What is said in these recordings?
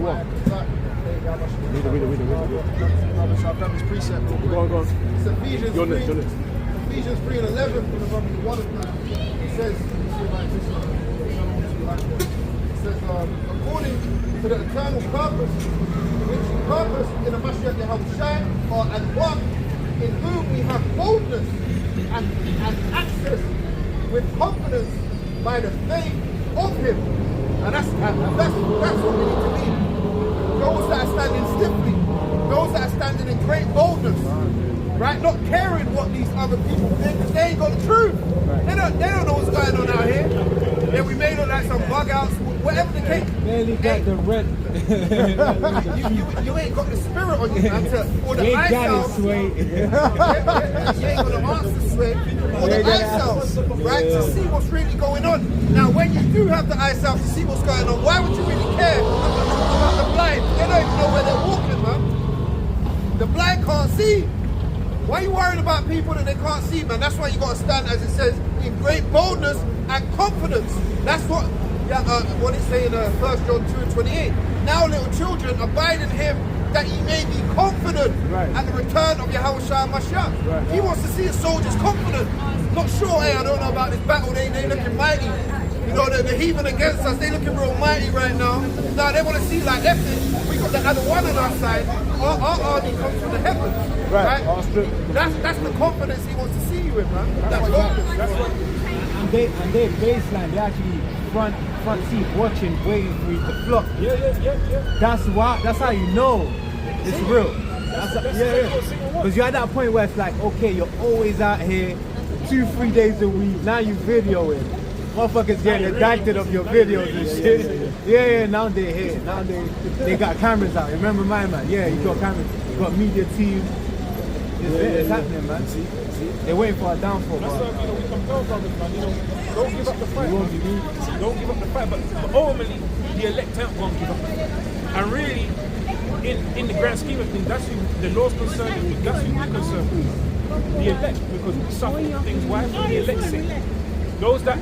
what? Read it. I've done this precept. Go on. It's Ephesians 3. You're next. Ephesians 3 and 11 from the Bible, one of them. It says, according to the eternal purpose, which he purposed in the Mashiach Yahushua, or and one in whom we have boldness and access with confidence by the faith of him. And that's what we need to be. Those that are standing stiffly, those that are standing in great boldness, right? Not caring what these other people think, because they ain't got the truth. They don't know what's going on out here. Then we may look like some bug outs, whatever the case. Barely got the red. you ain't got the spirit on you, man, or the eye cells. You ain't got the master sway, or the eye cells, right, to see what's really going on. Now, when you do have the eye cells to see what's going on, why would you really care about the blind? They don't even know where they're walking, man. The blind can't see. Why are you worrying about people that they can't see, man? That's why you got to stand, as it says, in great boldness and confidence. That's what it say in 1 John 2 and 28. Now, little children, abide in him, that ye may be confident at the return of Yahushua Mashiach. Right. He wants to see his soldiers confident. Not sure, hey, I don't know about this battle, they looking mighty. You know, the heathen against us, they looking real mighty right now. Now, they want to see, like, we got the other one on our side. Our army comes from the heavens. Right? That's the confidence he wants to see you in, man. That's what. And they baseline, they actually front seat watching, waiting for you to flop. Yeah. That's how you know it's real. Because you're at that point where it's like, okay, you're always out here 2-3 days a week. Now you video it. Motherfuckers getting addicted of your videos and shit. Yeah, now they're here. Now they got cameras out. Remember my man? Yeah, you got cameras. You got media team. It's happening, man. See? They're waiting for a downfall, That's bro. why, we can tell brothers, man, don't give up the fight. Don't give up the fight, but ultimately, the elect aren't going to give up the fight. And really, in the grand scheme of things, that's who the law's concerned with, that's who we're concerned with. The elect, because we suffer things, why? For the elect's sake. Those that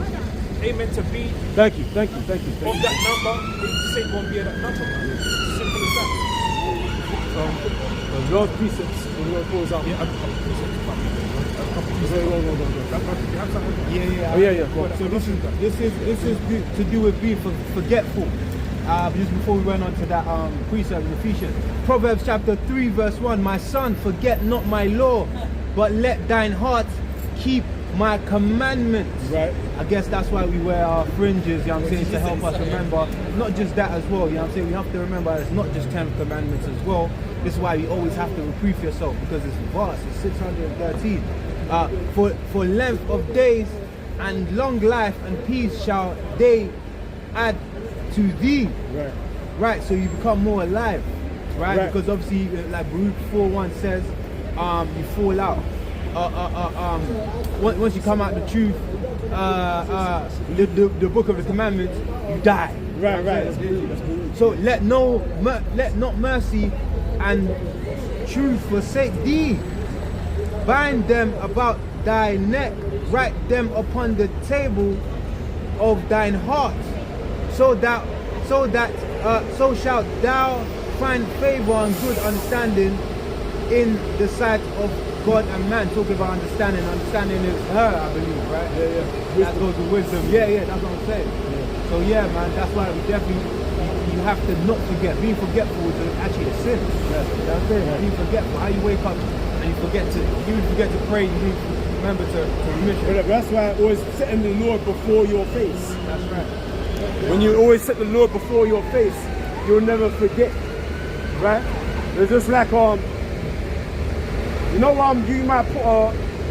ain't meant to be Thank you. of that number, they say won't be at that number, man. Simple as that. The Lord's precepts, the Lord calls out. So this is to do with being forgetful. Just before we went on to that precept in Ephesians, Proverbs chapter 3 verse 1. My son, forget not my law, but let thine heart keep my commandments. Right. I guess that's why we wear our fringes, you know what I'm saying, to help us remember. Not just that as well, you know what I'm saying, we have to remember it's not just 10 commandments as well. This is why we always have to reproof yourself, because it's vast, it's 613. For length of days and long life and peace shall they add to thee. Right, so you become more alive. Right? Because obviously, like Baruch 4:1 says, you fall out. Once you come out the truth, the book of the commandments, you die. Right. That's good. So let not mercy and truth forsake thee. Bind them about thy neck, write them upon the table of thine heart, so shalt thou find favor and good understanding in the sight of God and man. Talking about understanding. Understanding is her, I believe, right? Yeah. That goes with wisdom. Yeah, that's what I'm saying. Yeah. So yeah, man, that's why we definitely, you have to not forget. Being forgetful is actually a sin. That's it. Being forgetful. How you wake up and you forget to pray, you remember to remission. But that's why I always setting the Lord before your face. That's right. When you always set the Lord before your face, you'll never forget. Right? It's just like you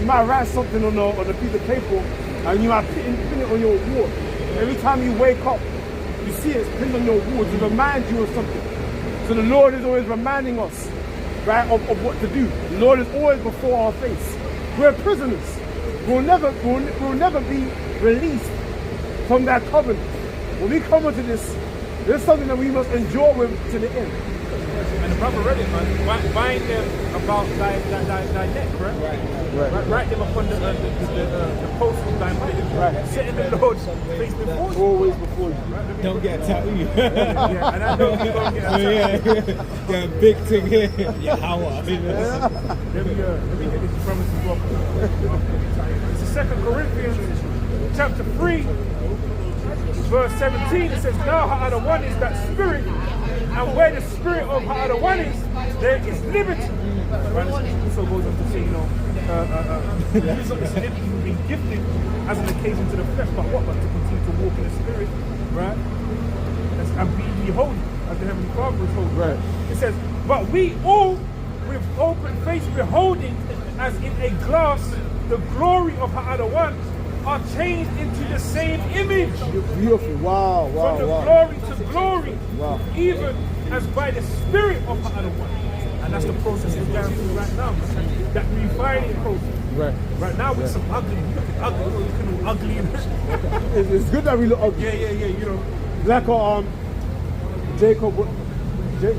might write something on a piece of paper and you might pin it on your wall. Every time you wake up, you see it's pinned on your wall to remind you of something. So the Lord is always reminding us, right, of what to do. The Lord is always before our face. We're prisoners. We'll never be released from that covenant. When we come into this, there's something that we must endure with to the end. And the brother read it, man. Bind them about thy neck, right? Write them upon the post of thy money. Right. Setting the Lord face before you. Always before you. Right? Don't get a tattoo. Yeah, and I know you're going to get a tattoo. Get a big thing here. Yeah, how Let me get this promise as well. It's the 2 Corinthians chapter 3, verse 17. It says, now Ha'ada one is that spirit, and where the spirit of Ha'ada one is, there is liberty. Right? It also goes on to say, it's liberty you've been gifted as an occasion to the flesh, but what? But to continue to walk in the spirit, right? And be ye holy, as the Heavenly Father is holy. Right. It says, but we all, with open face beholding, as in a glass, the glory of Ha'ada one, are changed into the same image. Beautiful. Wow. From the glory to glory. Wow. Even as by the spirit of Ha'ada one. And that's the process we're going through right now. That refining process. Right now with some ugly, looking all ugly. It's good that we look ugly. Yeah. Like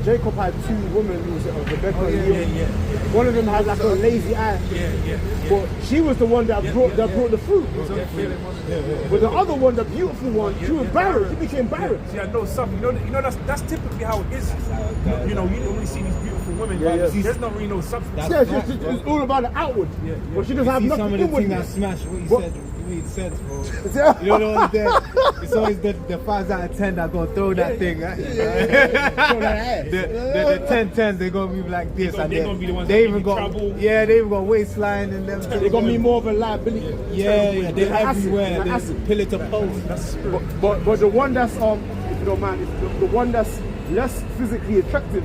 Jacob had two women, Rebecca and Leah. One of them had like a lazy eye. But she was the one that brought the fruit. But the other one, the beautiful one, she was barren. She became barren. See, I know something. That's typically how it is. You don't really see these beautiful women, but there's not really no substance. It's all about the outward. But she doesn't have nothing some of the inward. things that smash what you said. Made sense, bro. You know what I'm saying? It's always the 5 out of 10 that gonna throw that thing at you. The 10-10s, they're gonna be like this, and they're gonna be the ones they that even give you got trouble. they even got waistline and them. They're gonna be more of a liability. Yeah, they're everywhere. They're They're pillar to post. That's but the one that's if you don't mind, the one that's less physically attractive,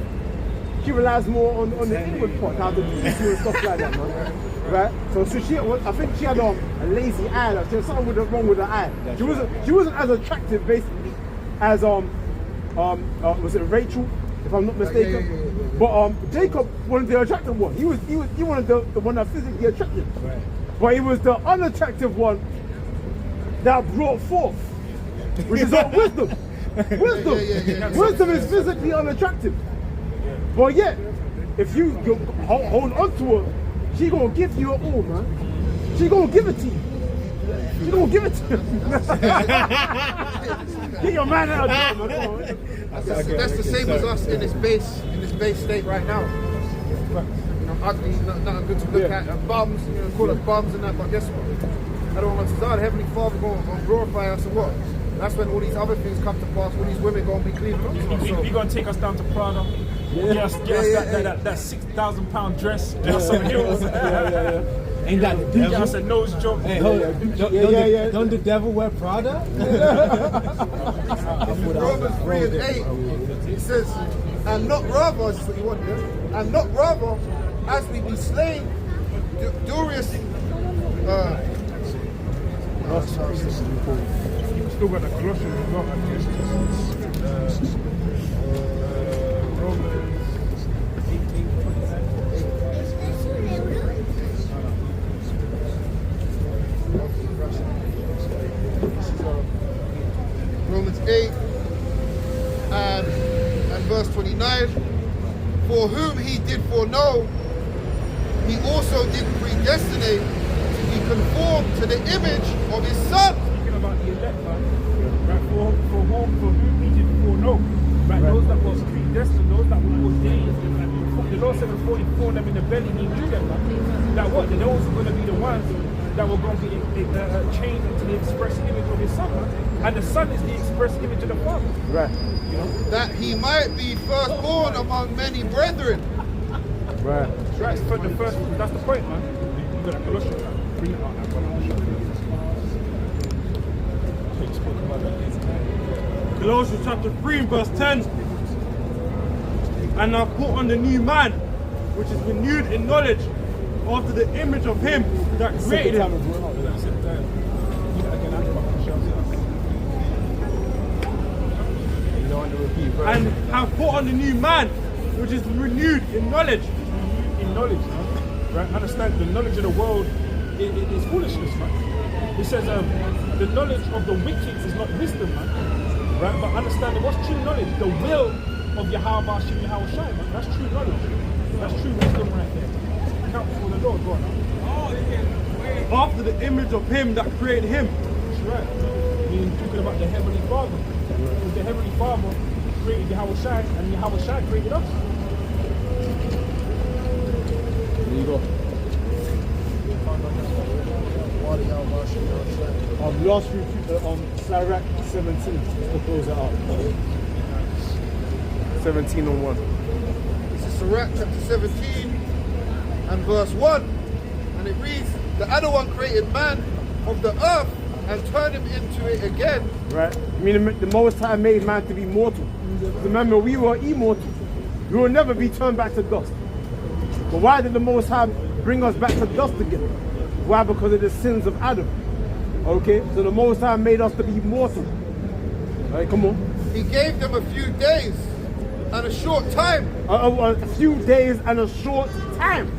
she relies more on the inward part, how the beauty and stuff like that, man. Right? So she, I think she had a lazy eye. Like, there was something wrong with her eye. She wasn't as attractive basically as was it Rachel, if I'm not mistaken? But Jacob wanted the attractive one. He wanted the one that physically attractive. Right. But it was the unattractive one that brought forth, which is all wisdom. Wisdom is physically unattractive. But yet, if you hold on to her, she gonna give you it all, man. She gonna give it to you. She gonna give it to you. Get your man out there, man. That's the same as us in this base state right now. Ugly, not good to look at, and bums, call us bums and that, but guess what? I don't want to die. The Heavenly Father gonna glorify us and what? That's when all these other things come to pass, all these women gonna be cleaving up to us. He's gonna take us down to Prada. Get us that 6,000-pound dress. Get us some heels. Ain't that the Get devil? us a nose job. Hey, hold on. Don't the devil wear Prada? Romans 3:8, it says, and not rather, this is what you want, yeah? And not rather, as we be slain, Durius. Still got the Colossians as well. Romans 8 and verse 29. For whom he did foreknow, he also did predestinate to be conformed to the image of his Son. Speaking about the elect, man. Right, for whom he did foreknow. Right, those that was predestined, those that were ordained. The Lord said before he formed them in the belly, he knew them, man. That what? That those were going to be the ones that were going to be changed into the express image of his Son, man. And the Son is the express image of the Father. Right. You know? That he might be firstborn among many brethren. Right. Right, for the first, that's the point, man. You got a Colossians, man. Bring it out, man. Colossians chapter 3 verse 10. And I've put on the new man, which is renewed in knowledge, after the image of him that created him. And have put on the new man, which is renewed in knowledge. In knowledge, man. Right? Understand the knowledge of the world is foolishness, man. It says the knowledge of the wicked is not wisdom, man. Right? But understanding what's true knowledge, the will of Yahweh Hashem Yahweh Shai. That's true knowledge. That's true wisdom right there. Count for the Lord, God. After the image of him that created him. That's right. Meaning talking about the Heavenly Father. Because the Heavenly Father created Yahweh Shai, and Yahweh Shai created us. There you go. Last week on Sirach 17, just to close it out. 17 on 1. This is Sirach chapter 17 and verse 1. And it reads, the other one created man of the earth and turned him into it again. Right? I mean, the Most High made man to be mortal. Remember, we were immortal. We will never be turned back to dust. But why did the Most High bring us back to dust again? Why? Because of the sins of Adam. Okay? So the Most High made us to be mortal. All right, come on. He gave them a few days and a short time. A few days and a short time.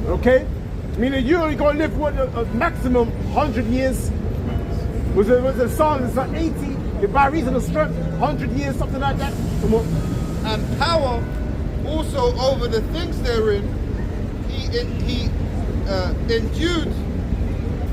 Okay? Meaning you're only going to live what, a maximum 100 years. Was it Psalms? It's like 80. If by reason of strength, 100 years, something like that. Come on. And power also over the things therein. He endued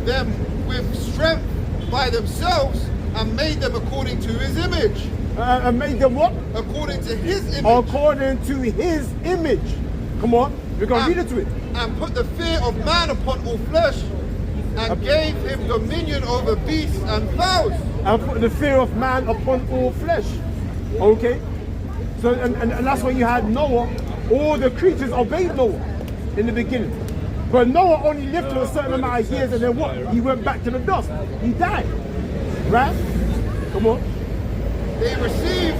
them with strength by themselves and made them according to his image. And made them what? According to his image. According to his image. Come on. We're going to read it to it. And put the fear of man upon all flesh, and gave him dominion over beasts and fowls. And put the fear of man upon all flesh. Okay? So, and that's when you had Noah. All the creatures obeyed Noah in the beginning. But Noah only lived for a certain amount of years, and then what? He went back to the dust. He died. Right? Come on. They received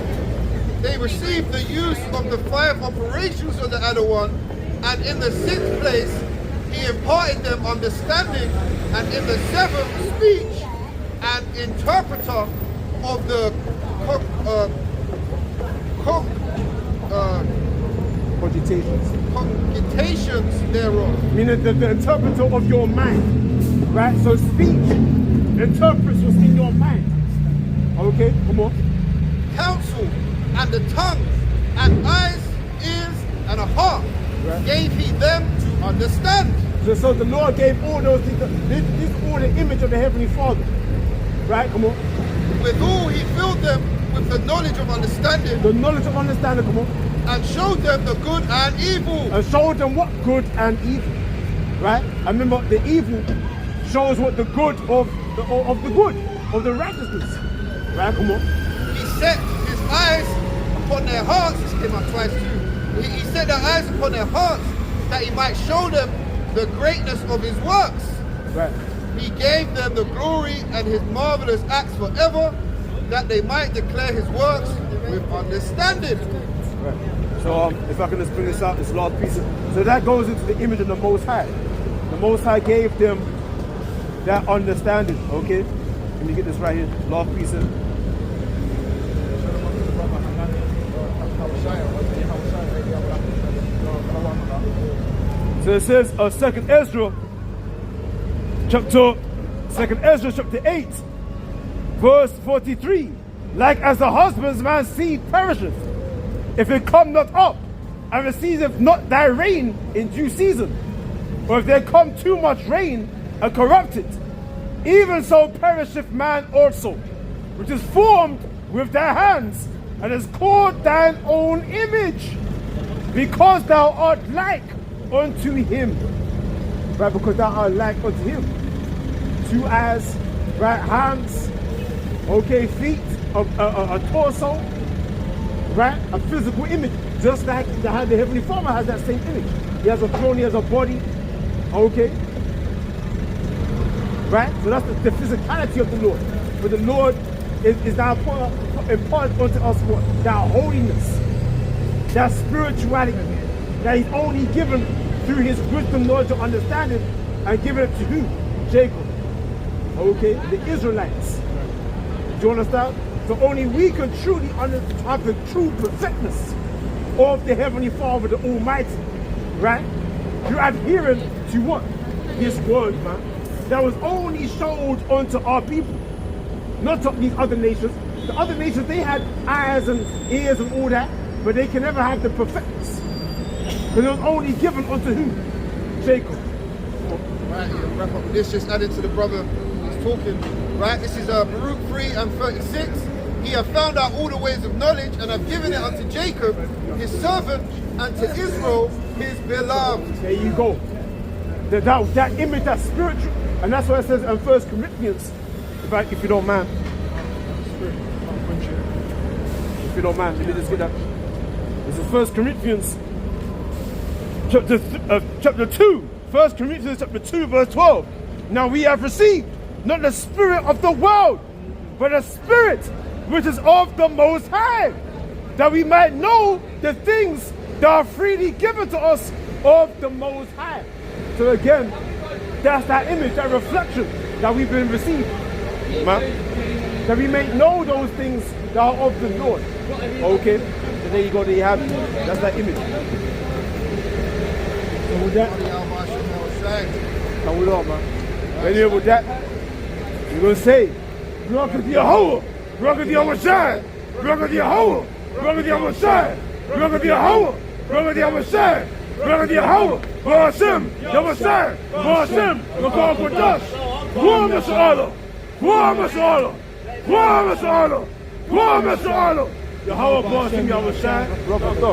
the use of the 5 operations of the other one, and in the 6th place he imparted them understanding, and in the 7th speech and interpreter of the cogitations thereof. Meaning the interpreter of your mind. Right? So speech interprets what's in your mind. Okay, come on. Counsel and the tongue and eyes, ears and a heart, right, gave he them to understand. So the Lord gave all those things. This is all the image of the Heavenly Father. Right, come on. Withal he filled them with the knowledge of understanding. The knowledge of understanding, come on. And showed them the good and evil. And showed them what? Good and evil. Right? And remember, the evil shows what the good of the good, of the righteousness. Right, come on. He set his eyes upon their hearts. This came out twice too. He set their eyes upon their hearts that he might show them the greatness of his works. Right. He gave them the glory and his marvelous acts forever, that they might declare his works with understanding. Right. So if I can just bring this out, this last piece. So that goes into the image of the Most High. The Most High gave them that understanding. Okay. Let me get this right here. Last piece. So it says, 2nd Ezra chapter 8, verse 43. Like as the husbandman's seed perisheth, if it come not up, and receiveth not thy rain in due season, or if there come too much rain and corrupt it, even so perisheth man also, which is formed with thy hands, and is called thine own image, because thou art like unto him. Right, because thou art like unto him. 2 eyes, right, hands, okay, feet, a torso, right, a physical image, just like the Heavenly Father has that same image. He has a throne, he has a body, okay, right? So that's the physicality of the Lord. But the Lord is now imparted unto us what? That holiness, that spirituality that he's only given through his wisdom, knowledge, and understanding, and given it to who? Jacob. Okay, the Israelites. Do you understand? So only we can truly have the true perfectness of the Heavenly Father, the Almighty, right? You're adhering to what? This word, man. That was only showed unto our people, not to these other nations. The other nations, they had eyes and ears and all that, but they can never have the perfectness. Because it was only given unto who? Jacob. Right, yeah, wrap up with this, just added to the brother who's talking. Right, this is Baruch 3 and 36. He have found out all the ways of knowledge and have given it unto Jacob, his servant, and to Israel, his beloved. There you go. That image, that spiritual, and that's what it says in 1 Corinthians, if you don't mind. If you don't mind, let me just get that. This is 1 Corinthians chapter 2. 1 Corinthians chapter 2 verse 12. Now we have received not the spirit of the world, but the spirit which is of the Most High, that we might know the things that are freely given to us of the Most High. So again, that's that image, that reflection that we've been received. Man. That we may know those things that are of the Lord. Okay, so there you go, there you have it. That's that image. So with that, hold on, man. Anyway, with that, we're going to say, Rocket the Yahweh, Rocket the Yahweh, Rocket the Yahweh, Rocket the Yahweh, Rocket the Yahweh, Rocket the Yahweh, Rocket the Yahweh, Hashem, Yahweh, Hashem, Rakal Kodash, Guam Mashallah, Guam Mashallah, Guam Mashallah, Guam Mashallah, Yahweh, Hashem, Yahweh, Rocket the